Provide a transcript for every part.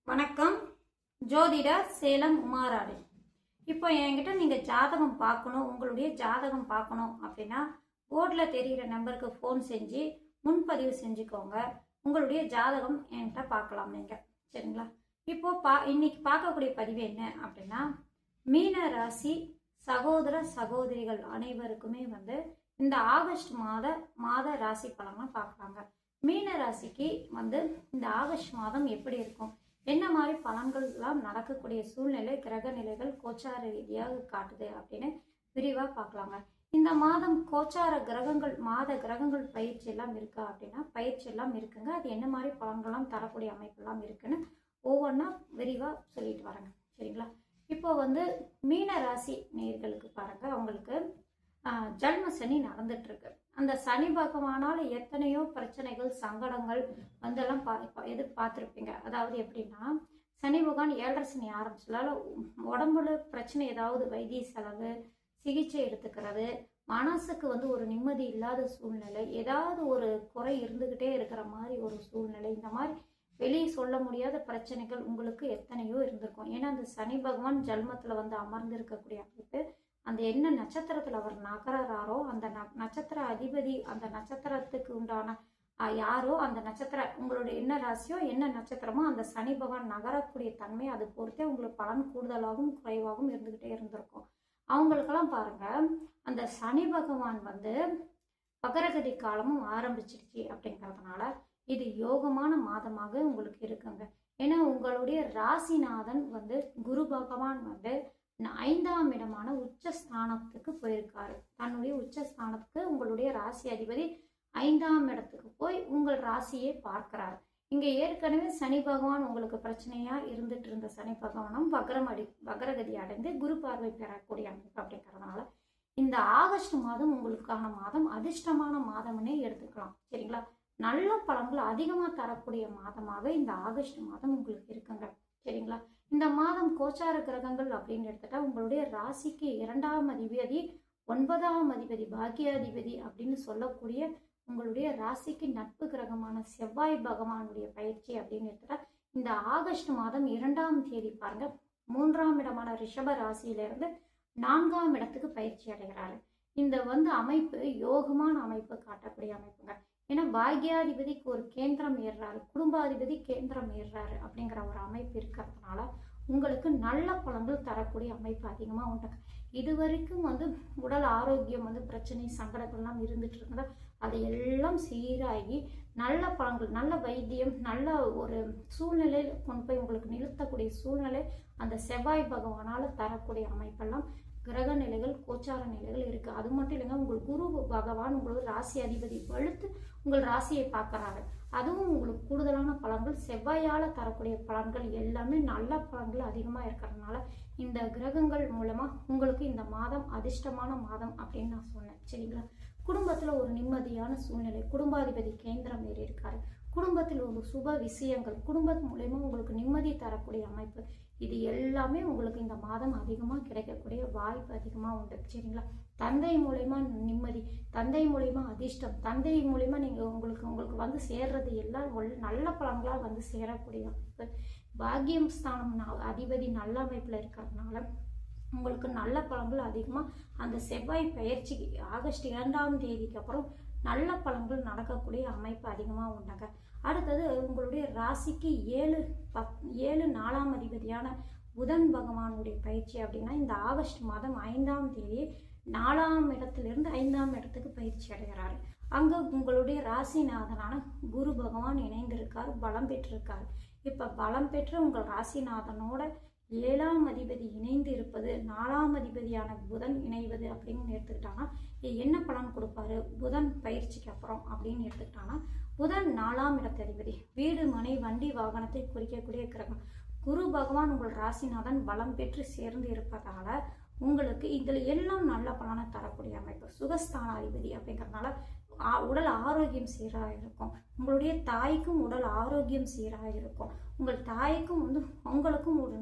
வணக்கம். ஜோதிடர் சேலம் உமாராணி. இப்போ என்கிட்ட நீங்கள் ஜாதகம் பார்க்கணும், உங்களுடைய ஜாதகம் பார்க்கணும் அப்படின்னா போர்டில் தெரிகிற நம்பருக்கு ஃபோன் செஞ்சு முன்பதிவு செஞ்சுக்கோங்க. உங்களுடைய ஜாதகம் என்கிட்ட பார்க்கலாம் நீங்கள். சரிங்களா? இப்போ இன்னைக்கு பார்க்கக்கூடிய பதிவு என்ன அப்படின்னா, மீன ராசி சகோதர சகோதரிகள் அனைவருக்குமே இந்த ஆகஸ்ட் மாத ராசி பலன்லாம் பார்க்கலாங்க. மீன ராசிக்கு இந்த ஆகஸ்ட் மாதம் எப்படி இருக்கும், என்ன மாதிரி பலன்கள்லாம் நடக்கக்கூடிய சூழ்நிலை கிரக நிலைகள் கோச்சார ரீதியாக காட்டுது அப்படின்னு விரிவாக பார்க்கலாங்க. இந்த மாதம் கோச்சார கிரகங்கள் கிரகங்கள் பயிற்சி எல்லாம் இருக்கா அப்படின்னா பயிற்சி எல்லாம் இருக்குங்க. அது என்ன மாதிரி பலன்கள்லாம் தரக்கூடிய அமைப்பெல்லாம் இருக்குன்னு ஒவ்வொன்றா விரிவாக சொல்லிட்டு வரேங்க. சரிங்களா? இப்போ மீன ராசி நேயர்களுக்கு பாருங்க, அவங்களுக்கு ஜன்ம சனி நடந்துட்டு இருக்கு. அந்த சனி பகவானால எத்தனையோ பிரச்சனைகள் சங்கடங்கள் எல்லாம் பார்த்துருப்பீங்க. அதாவது எப்படின்னா, சனி பகவான் 7.5 சனி ஆரம்பிச்சதால உடம்புல பிரச்சனை, ஏதாவது வைத்திய செலவு, சிகிச்சை எடுத்துக்கிறது, மனசுக்கு ஒரு நிம்மதி இல்லாத சூழ்நிலை, ஏதாவது ஒரு குறை இருந்துகிட்டே இருக்கிற மாதிரி ஒரு சூழ்நிலை, இந்த மாதிரி வெளியே சொல்ல முடியாத பிரச்சனைகள் உங்களுக்கு எத்தனையோ இருந்திருக்கும். ஏன்னா அந்த சனி பகவான் ஜன்மத்துல அமர்ந்து இருக்கக்கூடிய அமைப்பு, அந்த என்ன நட்சத்திரத்தில் அவர் நகராரோ அந்த நட்சத்திர அதிபதி, அந்த நட்சத்திரத்துக்கு உண்டான யாரோ அந்த நட்சத்திரம், உங்களுடைய என்ன ராசியோ என்ன நட்சத்திரமோ அந்த சனி பகவான் நகரக்கூடிய தன்மை, அது பொறுத்தே உங்களுக்கு பலன் கூடுதலாகவும் குறைவாகவும் இருந்துகிட்டே இருந்திருக்கும். அவங்களுக்கெல்லாம் பாருங்க, அந்த சனி பகவான் வக்ரகதி காலமும் ஆரம்பிச்சிருச்சு. அப்படிங்கிறதுனால இது யோகமான மாதமாக உங்களுக்கு இருக்குங்க. ஏன்னா உங்களுடைய ராசிநாதன் குரு பகவான் 5ஆம் இடமான உச்சஸ்தானத்துக்கு போயிருக்காரு. தன்னுடைய உச்சஸ்தானத்துக்கு உங்களுடைய ராசி அதிபதி 5ஆம் இடத்துக்கு போய் உங்கள் ராசியை பார்க்கிறார். இங்க ஏற்கனவே சனி பகவான் உங்களுக்கு பிரச்சனையா இருந்துட்டு இருந்த சனி பகவானும் வக்ரகதி அடைந்து குரு பார்வை பெறக்கூடிய அமைப்பு. அப்படிங்கிறதுனால இந்த ஆகஸ்ட் மாதம் உங்களுக்கான மாதம் அதிர்ஷ்டமான மாதம்னே எடுத்துக்கலாம். சரிங்களா? நல்ல பலன்கள் அதிகமா தரக்கூடிய மாதமாக இந்த ஆகஸ்ட் மாதம் உங்களுக்கு இருக்குங்க. சரிங்களா? இந்த மாதம் கோச்சார கிரகங்கள் அப்படின்னு எடுத்துட்டா, உங்களுடைய ராசிக்கு 2ஆம் அதிபதி, 9ஆம் அதிபதி, பாக்கியாதிபதி அப்படின்னு சொல்லக்கூடிய உங்களுடைய ராசிக்கு நட்பு கிரகமான செவ்வாய் பகவானுடைய பயிற்சி அப்படின்னு எடுத்துட்டா, இந்த ஆகஸ்ட் மாதம் 2ஆம் தேதி பாருங்க, 3ஆம் இடமான ரிஷப ராசியிலிருந்து 4ஆம் இடத்துக்கு பயிற்சி அடைகிறாரு. இந்த அமைப்பு யோகமான அமைப்பு காட்டக்கூடிய அமைப்புங்க. ஏன்னா பாக்யாதிபதிக்கு ஒரு கேந்திரம் ஏறுறாரு, குடும்பாதிபதி கேந்திரம் ஏறுறாரு அப்படிங்கிற ஒரு அமைப்பு இருக்கிறதுனால உங்களுக்கு நல்ல பலன்கள் தரக்கூடிய அமைப்பு அதிகமாக உண்டுங்க. இது வரைக்கும் உடல் ஆரோக்கியம் பிரச்சனை சங்கடங்கள்லாம் இருந்துட்டு இருந்தா அது எல்லாம் சீராகி நல்ல பலன்கள், நல்ல வைத்தியம், நல்ல ஒரு சூழ்நிலையில் கொண்டு போய் உங்களுக்கு நிறுத்தக்கூடிய சூழ்நிலை அந்த செவ்வாய் பகவானால தரக்கூடிய அமைப்பெல்லாம் கிரக நிலைகள் கோச்சார நிலைகள் இருக்கு. அது மட்டும் இல்லைங்க, உங்கள் குரு பகவான் உங்களோட ராசி அதிபதி வலுத்து உங்கள் ராசியை பார்க்கறாரு. அதுவும் உங்களுக்கு கூடுதலான பலன்கள், செவ்வாயால தரக்கூடிய பலன்கள் எல்லாமே நல்ல பலன்கள் அதிகமா இருக்கிறதுனால இந்த கிரகங்கள் மூலமா உங்களுக்கு இந்த மாதம் அதிர்ஷ்டமான மாதம் அப்படின்னு நான் சொன்னேன். சரிங்களா? குடும்பத்துல ஒரு நிம்மதியான சூழ்நிலை, குடும்பாதிபதி கேந்திரம் ஏறி இருக்காரு, குடும்பத்தில் ஒரு சுப விஷயங்கள், குடும்பத்து மூலயமா உங்களுக்கு நிம்மதி தரக்கூடிய அமைப்பு, இது எல்லாமே உங்களுக்கு இந்த மாதம் அதிகமாக கிடைக்கக்கூடிய வாய்ப்பு அதிகமாக உண்டு. சரிங்களா? தந்தை மூலயமா நிம்மதி, தந்தை மூலயமா அதிர்ஷ்டம், தந்தை மூலயமா நீங்கள் உங்களுக்கு சேர்றது எல்லாம் நல்ல பலன்களாக சேரக்கூடிய அமைப்பு. பாக்கியம் ஸ்தானம் அதிபதி நல்ல அமைப்பில் இருக்கிறதுனால உங்களுக்கு நல்ல பலன்கள் அதிகமாக அந்த செவ்வாய் பயிற்சிக்கு ஆகஸ்ட் 2ஆம் தேதிக்கு அப்புறம் நல்ல பலன்கள் நடக்கக்கூடிய அமைப்பு அதிகமாக உண்டாங்க. அடுத்தது உங்களுடைய ராசிக்கு 4ஆம் அதிபதியான புதன் பகவானுடைய பயிற்சி அப்படின்னா இந்த ஆகஸ்ட் மாதம் 5ஆம் தேதி 4ஆம் இடத்திலிருந்து 5ஆம் இடத்துக்கு பயிற்சி அடைகிறாரு. அங்க உங்களுடைய ராசிநாதனான குரு பகவான் இணைந்திருக்காரு, பலம் பெற்றிருக்காரு. இப்ப பலம் பெற்ற உங்கள் ராசிநாதனோட 7ஆம் அதிபதி இணைந்து இருப்பது, 4ஆம் அதிபதியான புதன் இணைவது அப்படின்னு எடுத்துக்கிட்டாங்கன்னா என்ன பலன் கொடுப்பாரு புதன் பயிற்சிக்கு அப்புறம் அப்படின்னு எடுத்துக்கிட்டாங்கன்னா, புதன் 4ஆம் இடத்து அதிபதி, வீடு மனை வண்டி வாகனத்தை குறிக்கக்கூடிய கிரகம். குரு பகவான் உங்கள் ராசிநாதன் பலம் பெற்று சேர்ந்து இருப்பதால உங்களுக்கு இதுல எல்லாம் நல்ல பலனை தரக்கூடிய அமைப்பு. சுகஸ்தானாதிபதி அப்படிங்கிறதுனால உடல் ஆரோக்கியம் சீராக இருக்கும். உங்களுடைய தாய்க்கும் உடல் ஆரோக்கியம் சீராக இருக்கும். உங்கள் தாய்க்கும் உங்களுக்கும் ஒரு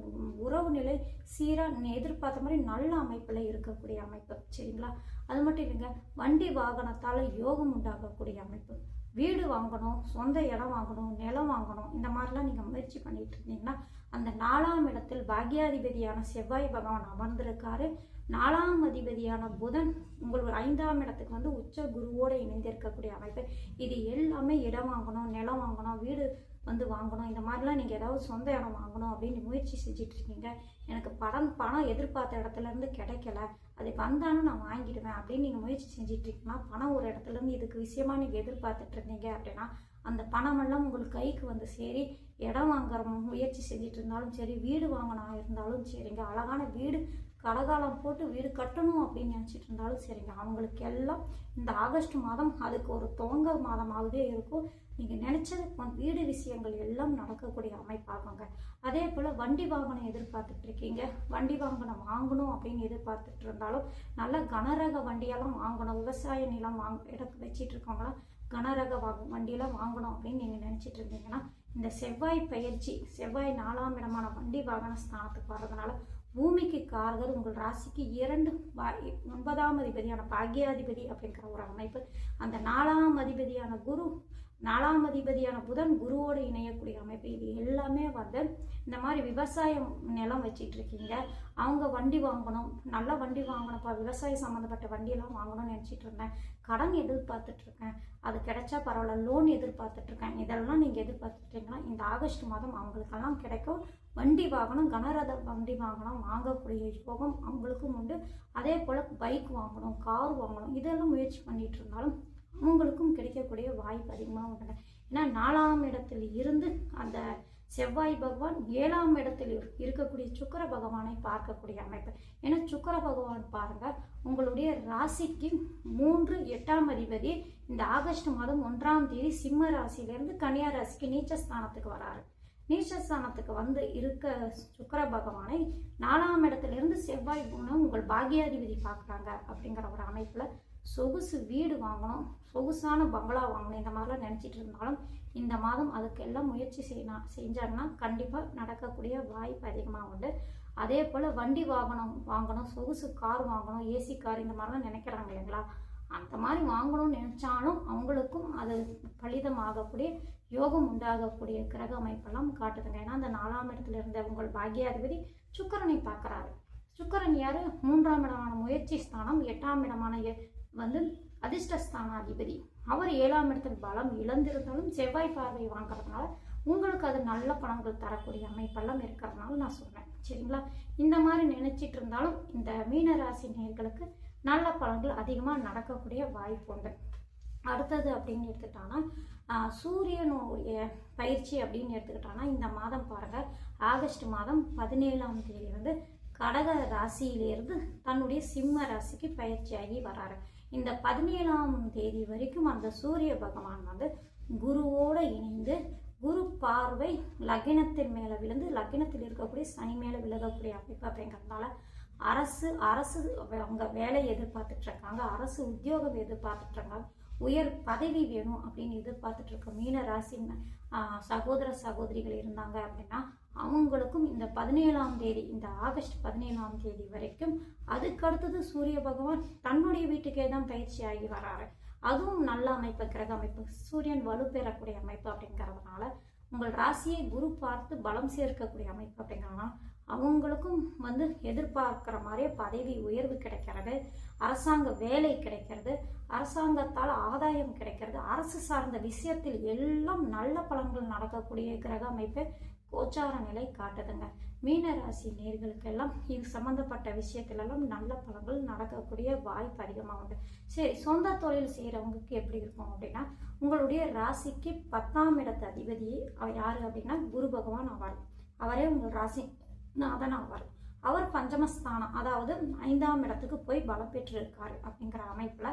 உறவு நிலை சீராக எதிர்பார்த்த மாதிரி நல்ல அமைப்புல இருக்கக்கூடிய அமைப்பு. சரிங்களா? அது மட்டும் இல்லைங்க, வண்டி வாகனத்தால யோகம் உண்டாகக்கூடிய அமைப்பு. வீடு வாங்கணும், சொந்த இடம் வாங்கணும், நிலம் வாங்கணும், இந்த மாதிரிலாம் நீங்கள் முயற்சி பண்ணிட்டு இருந்தீங்கன்னா அந்த 4ஆம் இடத்தில் பாக்யாதிபதியான செவ்வாய் பகவான் அமர்ந்திருக்காரு. 4ஆம் அதிபதியான புதன் உங்களோட 5ஆம் இடத்துக்கு வந்து உச்ச குருவோடு இணைந்திருக்கக்கூடிய அமைப்பு. இது எல்லாமே இடம் வாங்கணும், நிலம் வாங்கணும், வீடு வந்து வாங்கணும், இந்த மாதிரிலாம் நீங்கள் ஏதாவது சொந்த இடம் வாங்கணும் அப்படின்னு முயற்சி செஞ்சுட்டு இருக்கீங்க. எனக்கு பணம் எதிர்பார்த்த இடத்துலேருந்து கிடைக்கல, அது வந்தாலும் நான் வாங்கிடுவேன் அப்படின்னு நீங்கள் முயற்சி செஞ்சுட்டு இருக்கீங்கன்னா, பணம் ஒரு இடத்துலேருந்து இதுக்கு விஷயமா நீங்கள் எதிர்பார்த்துட்டு இருந்தீங்க அப்படின்னா அந்த பணமெல்லாம் உங்களுக்கு கைக்கு வந்து சரி, இடம் வாங்குற முயற்சி செஞ்சுட்டு இருந்தாலும் சரி, வீடு வாங்கினா இருந்தாலும் சரிங்க, அழகான வீடு கடகாலம் போட்டு வீடு கட்டணும் அப்படின்னு நினச்சிட்டு இருந்தாலும் சரிங்க, அவங்களுக்கு எல்லாம் இந்த ஆகஸ்ட் மாதம் அதுக்கு ஒரு துவங்க மாதமாகவே இருக்கும். நீங்கள் நினச்சது வீடு விஷயங்கள் எல்லாம் நடக்கக்கூடிய அமைப்பாகுங்க. அதே போல் வண்டி வாகனம் எதிர்பார்த்துட்டு இருக்கீங்க, வண்டி வாகனம் வாங்கணும் அப்படின்னு எதிர்பார்த்துட்டு இருந்தாலும் நல்ல கனரக வண்டியெல்லாம் வாங்கணும். விவசாய நிலம் இடக்கு வச்சிட்டு இருக்கவங்களாம் கனரக வண்டியெல்லாம் வாங்கணும் அப்படின்னு நீங்கள் நினச்சிட்டு இருந்தீங்கன்னா இந்த செவ்வாய் பயிற்சி, செவ்வாய் 4ஆம் இடமான வண்டி வாகன ஸ்தானத்துக்கு வர்றதுனால பூமிக்கு காரகர் உங்கள் ராசிக்கு 9ஆம் அதிபதியான பாக்யாதிபதி அப்படிங்கிற ஒரு அமைப்பு. அந்த 4ஆம் அதிபதியான குரு, 4ஆம் அதிபதியான புதன் குருவோடு இணையக்கூடிய அமைப்பு. இது எல்லாமே வந்து இந்த மாதிரி விவசாயம் நிலம் வச்சிட்டு இருக்கீங்க, அவங்க வண்டி வாங்கணும், நல்ல வண்டி வாங்கணும்ப்பா, விவசாயம் சம்மந்தப்பட்ட வண்டியெல்லாம் வாங்கணும்னு நினச்சிட்டு இருந்தேன், கடன் எதிர்பார்த்துட்டு இருக்கேன், அது கிடைச்சா பரவாயில்ல, லோன் எதிர்பார்த்துட்டு இருக்கேன், இதெல்லாம் நீங்கள் எதிர்பார்த்துட்டீங்கன்னா இந்த ஆகஸ்ட் மாதம் அவங்களுக்கெல்லாம் கிடைக்கும். வண்டி வாங்கணும், கனரக வண்டி வாங்கணும், வாங்கக்கூடிய யோகம் அவங்களுக்கும் உண்டு. அதே போல் பைக் வாங்கணும், கார் வாங்கணும், இதெல்லாம் முயற்சி பண்ணிட்டு இருந்தாலும் அவங்களுக்கும் கிடைக்கக்கூடிய வாய்ப்பு அதிகமாக உண்டு. ஏன்னா 4ஆம் இடத்தில் இருந்து அந்த செவ்வாய் பகவான் 7ஆம் இடத்தில் இருக்கக்கூடிய சுக்கிர பகவானை பார்க்கக்கூடிய அமைப்பு. ஏன்னா சுக்கிர பகவான் பாருங்க உங்களுடைய ராசிக்கு 3, 8ஆம் அதிபதி இந்த ஆகஸ்ட் மாதம் 1ஆம் தேதி சிம்ம ராசியிலிருந்து கன்னியா ராசிக்கு நீச்சஸ்தானத்துக்கு வராரு. நீச்சஸ்தானத்துக்கு வந்து இருக்க சுக்கிர பகவானை 4ஆம் இடத்திலிருந்து செவ்வாய் குணம் உங்கள் பாக்யாதிபதி பார்க்குறாங்க. அப்படிங்கிற ஒரு அமைப்பில் சொகுசு வீடு வாங்கணும், சொகுசான பங்களா வாங்கணும், இந்த மாதிரிலாம் நினச்சிட்டு இருந்தாலும் இந்த மாதம் அதுக்கெல்லாம் முயற்சி செஞ்சாங்கன்னா கண்டிப்பாக நடக்கக்கூடிய வாய்ப்பு அதிகமாக உண்டு. அதே போல் வண்டி வாங்கணும், சொகுசு கார் வாங்கணும், ஏசி கார், இந்த மாதிரிலாம் நினைக்கிறாங்க இல்லைங்களா, அந்த மாதிரி வாங்கணும்னு நினச்சாலும் அவங்களுக்கும் அது பலிதமாகக்கூடிய யோகம் உண்டாகக்கூடிய கிரக அமைப்பெல்லாம் காட்டுதுங்க. ஏன்னா அந்த 4ஆம் இடத்துல இருந்த உங்கள் பாக்யாதிபதி சுக்கிரனை பார்க்குறாரு. சுக்கிரன் யார்? 3ஆம் இடமான முயற்சி ஸ்தானம், 8ஆம் இடமான வந்து அதிர்ஷ்டஸ்தானாதிபதி. அவர் 7ஆம் இடத்தில் பலம் இழந்திருந்தாலும் செவ்வாய் பார்வை வாங்குறதுனால உங்களுக்கு அது நல்ல பலன்கள் தரக்கூடிய அமைப்பெல்லாம் இருக்கிறதுனால நான் சொன்னேன். சரிங்களா? இந்த மாதிரி நினைச்சிட்டு இருந்தாலும் இந்த மீனராசி நேயர்களுக்கு நல்ல பலன்கள் அதிகமாக நடக்கக்கூடிய வாய்ப்பு உண்டு. அடுத்தது அப்படின்னு எடுத்துக்கிட்டாங்கன்னா சூரியனுடைய பயிற்சி அப்படின்னு எடுத்துக்கிட்டாங்கன்னா இந்த மாதம் பாருங்கள், ஆகஸ்ட் மாதம் 17ஆம் தேதி வந்து கடக ராசியிலிருந்து தன்னுடைய சிம்ம ராசிக்கு பயிற்சியாகி வராரு. இந்த 17ஆம் தேதி வரைக்கும் அந்த சூரிய பகவான் வந்து குருவோடு இணைந்து குரு பார்வை லக்னத்தின் மேலே விழுந்து லக்னத்தில் இருக்கக்கூடிய சனி மேலே விலகக்கூடிய அமைப்பு. அப்படிங்கிறதுனால அரசு அவங்க வேலை எதிர்பார்த்துட்டு இருக்காங்க, அரசு உத்தியோகம் எதிர்பார்த்துட்டு இருக்காங்க, உயர் பதவி வேணும் அப்படின்னு எதிர்பார்த்துட்டு இருக்க மீன ராசி சகோதர சகோதரிகள் இருந்தாங்க அப்படின்னா அவங்களுக்கும் இந்த 17ஆம் தேதி, இந்த ஆகஸ்ட் 17ஆம் தேதி வரைக்கும் அதுக்கடுத்தது சூரிய பகவான் தன்னுடைய வீட்டுக்கே தான் பயிற்சி ஆகி வராரு. அதுவும் நல்ல அமைப்பு, கிரக அமைப்பு, சூரியன் வலுப்பெறக்கூடிய அமைப்பு. அப்படிங்கிறதுனால உங்கள் ராசியை குரு பார்த்து பலம் சேர்க்கக்கூடிய அமைப்பு. அப்படிங்கிறதுனால அவங்களுக்கும் வந்து எதிர்பார்க்கிற மாதிரியே பதவி உயர்வு கிடைக்கிறது, அரசாங்க வேலை கிடைக்கிறது, அரசாங்கத்தால் ஆதாயம் கிடைக்கிறது, அரசு சார்ந்த விஷயத்தில் எல்லாம் நல்ல பலன்கள் நடக்கக்கூடிய கிரக அமைப்பை கோச்சார நிலை காட்டுதுங்க. மீனராசி நேர்களுக்கெல்லாம் இது சம்பந்தப்பட்ட விஷயத்திலெல்லாம் நல்ல பலன்கள் நடக்கக்கூடிய வாய்ப்பு அதிகமாக உண்டு. சரி, சொந்த தொழில் செய்கிறவங்களுக்கு எப்படி இருக்கும் அப்படின்னா உங்களுடைய ராசிக்கு 10ஆம் இடத்து அதிபதி யாரு அப்படின்னா குரு பகவான் ஆவார். அவரே உங்கள் ராசி நாதன் ஆவார். அவர் பஞ்சமஸ்தானம், அதாவது 5ஆம் இடத்துக்கு போய் பலம் பெற்று இருக்காரு. அப்படிங்கிற அமைப்புல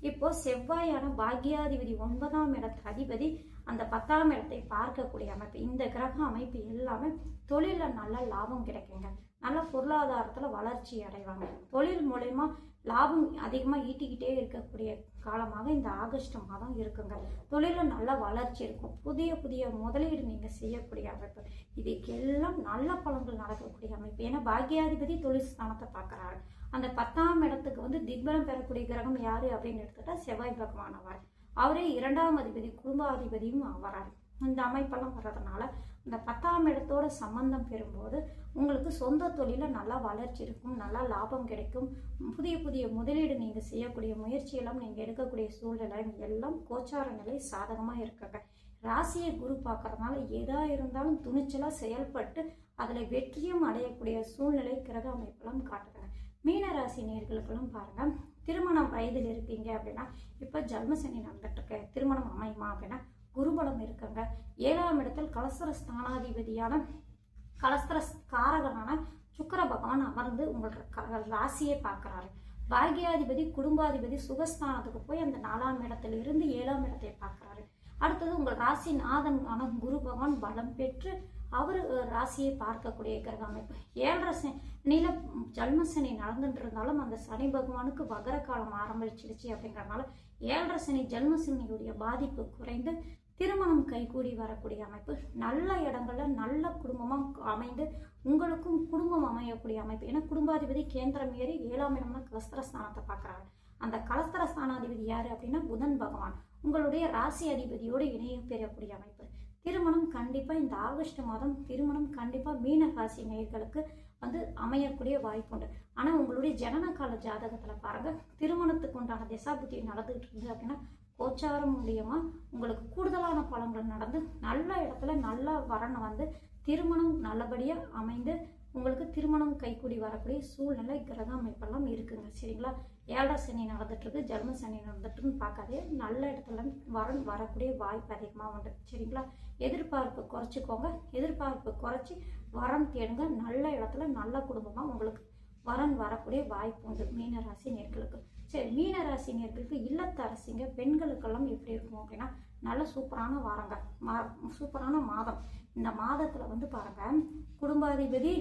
இப்போ செவ்வாயான பாக்யாதிபதி 9ஆம் இடத்து அதிபதி அந்த 10ஆம் இடத்தை பார்க்கக்கூடிய அமைப்பு. இந்த கிரக அமைப்பு எல்லாமே தொழிலில் நல்ல லாபம் கிடைக்குங்க, நல்ல பொருளாதாரத்தில் வளர்ச்சி அடைவாங்க, தொழில் மூலயமா லாபம் அதிகமாக ஈட்டிக்கிட்டே இருக்கக்கூடிய காலமாக இந்த ஆகஸ்ட் மாதம் இருக்குங்க. தொழிலில் நல்ல வளர்ச்சி இருக்கும், புதிய புதிய முதலீடு நீங்கள் செய்யக்கூடிய அமைப்பு. இதுக்கெல்லாம் நல்ல பலன்கள் நடக்கக்கூடிய அமைப்பு. ஏன்னா பாக்யாதிபதி தொழில் ஸ்தானத்தை பார்க்குறாரு. அந்த 10ஆம் இடத்துக்கு வந்து திக்பலம் பெறக்கூடிய கிரகம் யாரு அப்படின்னு எடுத்துட்டா செவ்வாய் பகவான் ஆவார். அவரே 2ஆம் அதிபதி குடும்பாதிபதியும் வராரு. இந்த அமைப்பெல்லாம் வர்றதுனால இந்த 10ஆம் இடத்தோட சம்பந்தம் பெறும்போது உங்களுக்கு சொந்த தொழிலில் நல்லா வளர்ச்சி இருக்கும், நல்லா லாபம் கிடைக்கும். புதிய புதிய முதலீடு நீங்கள் செய்யக்கூடிய முயற்சியெல்லாம் நீங்கள் எடுக்கக்கூடிய சூழ்நிலை எல்லாம் கோச்சார நிலை சாதகமாக இருக்காங்க. ராசியை குரு பார்க்கறதுனால எதா இருந்தாலும் துணிச்சலாக செயல்பட்டு அதில் வெற்றியும் அடையக்கூடிய சூழ்நிலை கிரக அமைப்பெல்லாம் காட்டுதுங்க. மீன ராசி நேர்களுக்கெல்லாம் பாருங்க, திருமணம் வயதில் இருக்கீங்க அப்படின்னா இப்போ ஜன்மசனி நடந்துட்டு இருக்கு, திருமணம் அமையுமா அப்படின்னா குருபலம் இருக்குங்க. 7ஆம் இடத்தில் கலஸ்தர ஸ்தானாதிபதியான கலஸ்தர காரகனான சுக்கிர பகவான் அமர்ந்து உங்களோட ராசியை பார்க்குறாரு. பாக்யாதிபதி குடும்பாதிபதி சுகஸ்தானத்துக்கு போய் அந்த 4ஆம் இடத்துல இருந்து 7ஆம் இடத்தை பார்க்குறாரு. அடுத்தது உங்கள் ராசி நாதனான குரு பகவான் பலம் பெற்று அவர் ராசியை பார்க்கக்கூடிய கிரக அமைப்பு. 7.5 சனியில ஜன்மசனி நடந்துட்டு இருந்தாலும் அந்த சனி பகவானுக்கு வகர காலம் ஆரம்பிச்சிடுச்சு. அப்படிங்கிறதுனால 7.5 சனி ஜன்மசனியுடைய பாதிப்பு குறைந்து திருமணம் கைகூடி வரக்கூடிய அமைப்பு, நல்ல இடங்கள்ல நல்ல குடும்பமாக அமைந்து உங்களுக்கும் குடும்பம் அமையக்கூடிய அமைப்பு. ஏன்னா குடும்பாதிபதி கேந்திரம் ஏறி 7ஆம் இடம்னா கலஸ்தர ஸ்தானத்தை பார்க்குறாரு. அந்த கலஸ்தர ஸ்தானாதிபதி யாரு அப்படின்னா புதன் பகவான் உங்களுடைய ராசி அதிபதியோடு இணைய பெறக்கூடிய அமைப்பு. திருமணம் கண்டிப்பாக இந்த ஆகஸ்ட் மாதம் திருமணம் கண்டிப்பாக மீன ராசி நேயர்களுக்கு அமையக்கூடிய வாய்ப்பு உண்டு. ஆனால் உங்களுடைய ஜனன கால ஜாதகத்தில் பாருங்கள், திருமணத்துக்கு உண்டான திசாபுத்தி நடந்துகிட்டு இருந்து அப்படின்னா கோச்சாரம் மூலியமாக உங்களுக்கு கூடுதலான பலன்கள் நடந்து நல்ல இடத்துல நல்ல வரன் திருமணம் நல்லபடியாக அமைந்து உங்களுக்கு திருமணம் கைக்கூடி வரக்கூடிய சூழ்நிலை கிரக அமைப்பெல்லாம் இருக்குங்க. சரிங்களா? 7.5 சனி நடந்துட்டுருக்கு, ஜன்ம சனி நடந்துட்டுருன்னு பார்க்காதே, நல்ல இடத்துல வரன் வரக்கூடிய வாய்ப்பு அதிகமாக உண்டு. சரிங்களா? எதிர்பார்ப்பு குறைச்சிக்கோங்க, எதிர்பார்ப்பு குறைச்சி வரன் தேடுங்க. நல்ல இடத்துல நல்ல குடும்பமாக உங்களுக்கு வரன் வரக்கூடிய வாய்ப்பு உண்டு மீனராசி நேர்களுக்கு. சரி, மீனராசி நேர்களுக்கு இல்லத்தரசிங்க பெண்களுக்கெல்லாம் எப்படி இருக்கும் அப்படின்னா நல்ல சூப்பரான வாரங்க, சூப்பரான மாதம். இந்த மாதத்தில் பாருங்க, குடும்பாதிபதி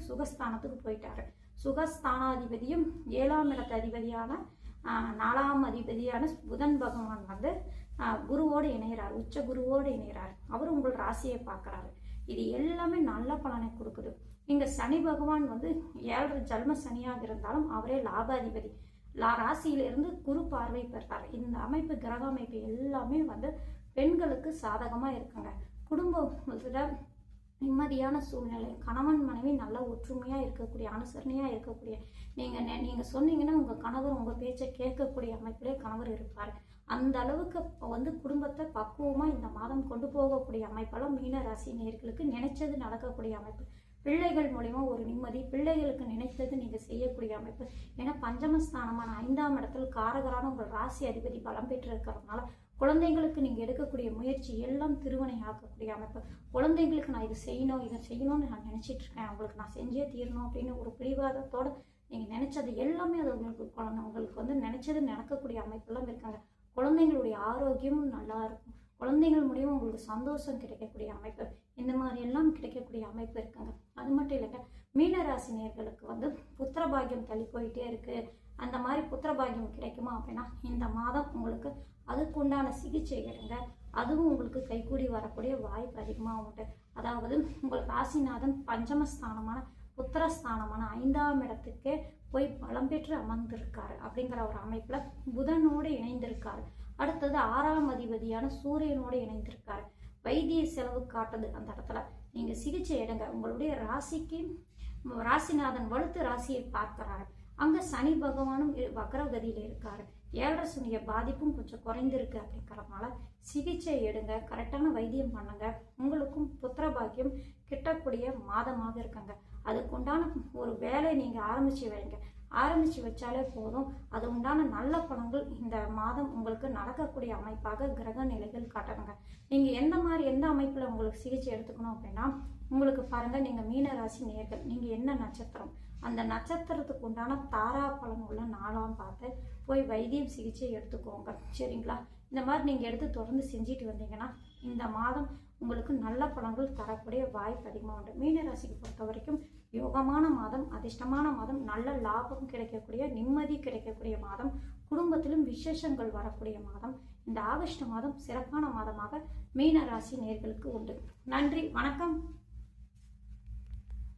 சுகஸ்தானத்துக்கு போயிட்டாரு. சுகஸ்தானாதிபதியும் 7ஆம் இடத்து அதிபதியான 4ஆம் அதிபதியான புதன் பகவான் குருவோடு இணைகிறார், உச்ச குருவோடு இணைகிறார். அவர் உங்கள் ராசியை பார்க்குறாரு. இது எல்லாமே நல்ல பலனை கொடுக்குது. இங்கே சனி பகவான் 7.5 ஜன்ம சனியாக இருந்தாலும் அவரே லாபாதிபதி, ராசியிலிருந்து குரு பார்வை பெறார். இந்த அமைப்பு கிரக அமைப்பு எல்லாமே பெண்களுக்கு சாதகமாக இருக்குங்க. குடும்பத்தில் நிம்மதியான சூழ்நிலை, கணவன் மனைவி நல்ல ஒற்றுமையாக இருக்கக்கூடிய, அனுசரணையாக இருக்கக்கூடிய, நீங்கள் சொன்னீங்கன்னா உங்கள் கணவர் உங்கள் பேச்சை கேட்கக்கூடிய அமைப்பிலே கணவர் இருப்பார். அந்த அளவுக்கு குடும்பத்தை பக்குவமாக இந்த மாதம் கொண்டு போகக்கூடிய அமைப்பெல்லாம் மீன ராசி நேயர்களுக்கு நினைச்சது நடக்கக்கூடிய அமைப்பு. பிள்ளைகள் மூலிமா ஒரு நிம்மதி, பிள்ளைகளுக்கு நினைத்தது நீங்கள் செய்யக்கூடிய அமைப்பு. ஏன்னா பஞ்சமஸ்தானமான 5ஆம் இடத்துல காரகரான உங்கள் ராசி அதிபதி பலம் பெற்று இருக்கிறதுனால குழந்தைங்களுக்கு நீங்கள் எடுக்கக்கூடிய முயற்சி எல்லாம் திருவனை ஆக்கக்கூடிய அமைப்பு. குழந்தைங்களுக்கு நான் இதை செய்யணும்னு நான் நினச்சிட்டு இருக்கேன், அவங்களுக்கு நான் செஞ்சே தீரணும் அப்படின்னு ஒரு பிடிவாதத்தோடு நீங்கள் நினைச்சது எல்லாமே அது உங்களுக்கு நினைச்சது நடக்கக்கூடிய அமைப்பெல்லாம் இருக்காங்க. குழந்தைங்களுடைய ஆரோக்கியமும் நல்லா இருக்கும், குழந்தைகள் மூலியமாக உங்களுக்கு சந்தோஷம் கிடைக்கக்கூடிய அமைப்பு, இந்த மாதிரி எல்லாம் கிடைக்கக்கூடிய அமைப்பு இருக்குங்க. அது மட்டும் இல்லைங்க, மீனராசி நேயர்களுக்கு புத்திர பாக்கியம் தள்ளி போயிட்டே இருக்கு, அந்த மாதிரி புத்திர பாக்கியம் கிடைக்குமா அப்படின்னா இந்த மாதம் உங்களுக்கு அதுக்குண்டான சிகிச்சை எடுங்க, அதுவும் உங்களுக்கு கைகூடி வரக்கூடிய வாய்ப்பு அதிகமாக உண்டு. அதாவது உங்கள் ராசிநாதன் பஞ்சமஸ்தானமான புத்திரஸ்தானமான 5ஆம் இடத்துக்கே போய் பலம் பெற்று அமர்ந்திருக்காரு. அப்படிங்கிற ஒரு அமைப்பில் புதனோடு இணைந்திருக்காரு. அடுத்தது 6ஆம் அதிபதியான சூரியனோடு இணைந்திருக்காரு. வைத்திய செலவு காட்டுது அந்த இடத்துல. நீங்கள் சிகிச்சை எடுங்க. உங்களுடைய ராசிக்கு ராசிநாதன் வலுத்து ராசியை பார்க்கிறாரு. அங்கே சனி பகவானும் வக்ரகதியில் இருக்காரு. 7.5 சனிய பாதிப்பும் கொஞ்சம் குறைந்திருக்கு. அப்படிங்கிறதுனால சிகிச்சை எடுங்க, கரெக்டான வைத்தியம் பண்ணுங்க. உங்களுக்கும் புத்திர பாக்கியம் கிட்டக்கூடிய மாதமாக இருக்குங்க. அதுக்குண்டான ஒரு வேலையை நீங்கள் ஆரம்பித்து வச்சாலே போதும். அது உண்டான நல்ல பலன்கள் இந்த மாதம் உங்களுக்கு நடக்கக்கூடிய அமைப்பாக கிரக நிலைகள் காட்டுங்க. நீங்கள் எந்த அமைப்பில் உங்களுக்கு சிகிச்சை எடுத்துக்கணும் அப்படின்னா உங்களுக்கு பாருங்கள், நீங்கள் மீன ராசி நேயர்கள், நீங்கள் என்ன நட்சத்திரம், அந்த நட்சத்திரத்துக்கு உண்டான தாரா பலன் உள்ள நாளாம் பார்த்து போய் வைத்தியம் சிகிச்சை எடுத்துக்கோங்க. சரிங்களா? இந்த மாதிரி நீங்கள் எடுத்து தொடர்ந்து செஞ்சுட்டு வந்தீங்கன்னா இந்த மாதம் உங்களுக்கு நல்ல பலன்கள் தரக்கூடிய வாய்ப்பு அதிகமாக உண்டு. மீனராசிக்கு பொறுத்த வரைக்கும் யோகமான மாதம், அதிர்ஷ்டமான மாதம், நல்ல லாபம் கிடைக்கக்கூடிய, நிம்மதி கிடைக்கக்கூடிய மாதம், குடும்பத்திலும் விசேஷங்கள் வரக்கூடிய மாதம். இந்த ஆகஸ்ட் மாதம் சிறப்பான மாதமாக மீனராசி நேயர்களுக்கு உண்டு. நன்றி, வணக்கம்.